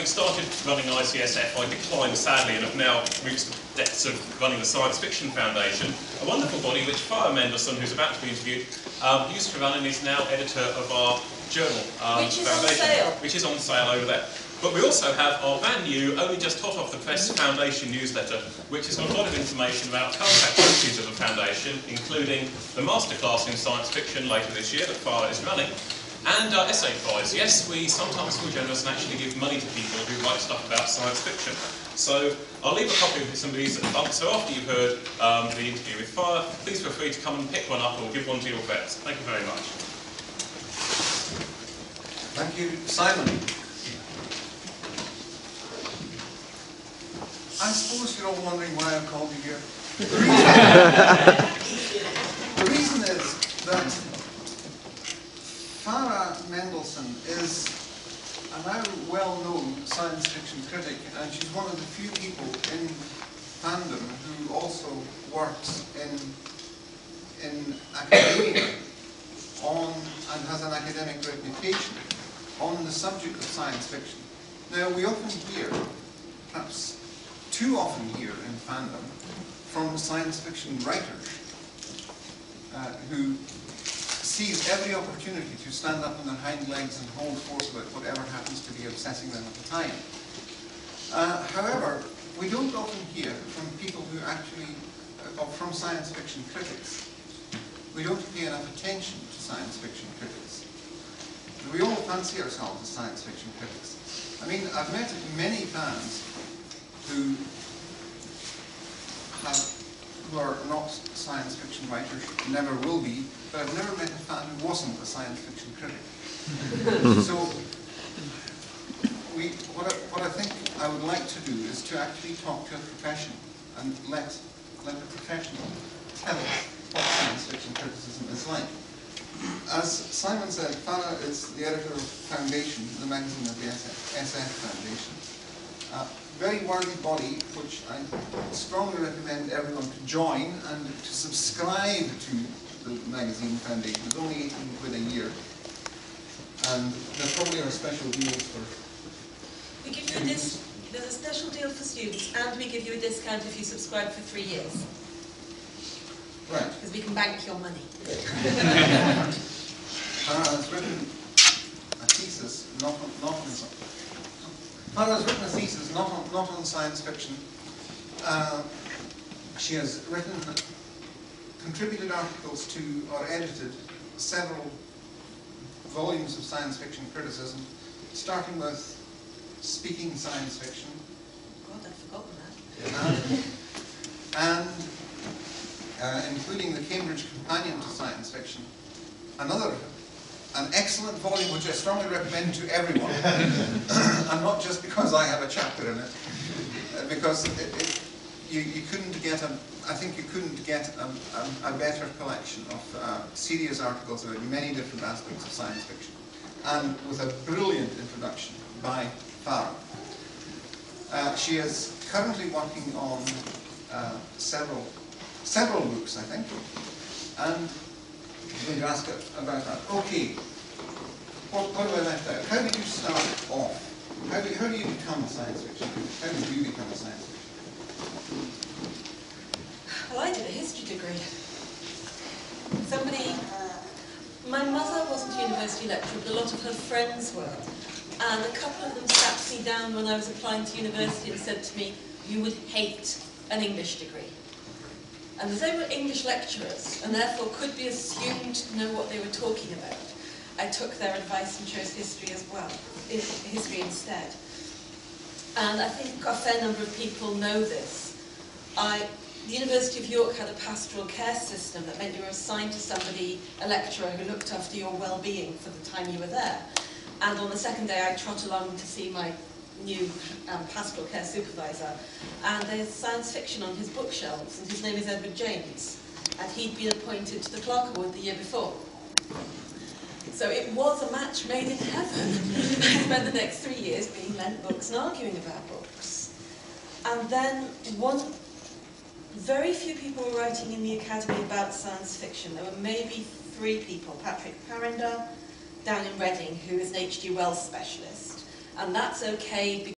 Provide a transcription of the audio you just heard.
started running ICSF, I declined sadly and have now reached the depths of running the Science Fiction Foundation, a wonderful body which Farah Mendlesohn, who's about to be interviewed, used to run and is now editor of our journal, which is Foundation, on sale. which is on sale over there. But we also have our brand new, only just hot off the press Foundation newsletter, which has got a lot of information about current activities of the Foundation, including the masterclass in science fiction later this year that Farah is running, and our essay prize. Yes, we sometimes feel generous and actually give money to people who write stuff about science fiction. So I'll leave a copy of some of these at the front, so after you've heard the interview with Farah, please feel free to come and pick one up or give one to your vets. Thank you very much. Thank you, Simon. I suppose you're all wondering why I've called you here. The reason is that Farah Mendlesohn is a now well-known science fiction critic, and she's one of the few people in fandom who also works in academia and has an academic reputation on the subject of science fiction. Now, we often hear, perhaps too often here in fandom, from science fiction writers who seize every opportunity to stand up on their hind legs and hold forth about whatever happens to be obsessing them at the time. However, we don't often hear from people who actually, from science fiction critics, we don't pay enough attention to science fiction critics. We all fancy ourselves as science fiction critics. I mean, I've met many fans who are not science fiction writers, never will be, but I've never met a fan who wasn't a science fiction critic. So, what I think I would like to do is to actually talk to a professional and let a professional tell us what science fiction criticism is like. As Simon said, Farah is the editor of Foundation, the magazine of the SF Foundation. Very worthy body, which I strongly recommend everyone to join and to subscribe to the magazine Foundation. It's only 18 quid a year, and there probably are special deals for. We give you there's a special deal for students, and we give you a discount if you subscribe for 3 years. Right. Because we can bank your money. Farah has written a thesis not on science fiction. She has contributed articles to, or edited, several volumes of science fiction criticism, starting with Speaking Science Fiction. God, I'd forgotten that. And including the Cambridge Companion to Science Fiction. An excellent volume which I strongly recommend to everyone, and not just because I have a chapter in it, because you couldn't get I think you couldn't get a better collection of serious articles about many different aspects of science fiction, and with a brilliant introduction by Farah. She is currently working on several books, I think, and I'm going to ask her about that. Okay, what have I left out? How did you start off? How do you become a science fiction critic? How did you become a science fiction? Well, I did a history degree. My mother wasn't a university lecturer, but a lot of her friends were. And a couple of them sat me down when I was applying to university and said to me, "You would hate an English degree." And they were English lecturers, and therefore could be assumed to know what they were talking about. I took their advice and chose history as well, history instead. And I think a fair number of people know this. The University of York had a pastoral care system that meant you were assigned to somebody, a lecturer, who looked after your well-being for the time you were there. And on the second day, I trot along to see my new pastoral care supervisor, and there's science fiction on his bookshelves, and his name is Edward James, and he'd been appointed to the Clerk Award the year before. So it was a match made in heaven. I spent the next 3 years being lent books and arguing about books. And then very few people were writing in the Academy about science fiction. There were maybe 3 people, Patrick Parinder, down in Reading, who is an H.G. Wells specialist. And that's okay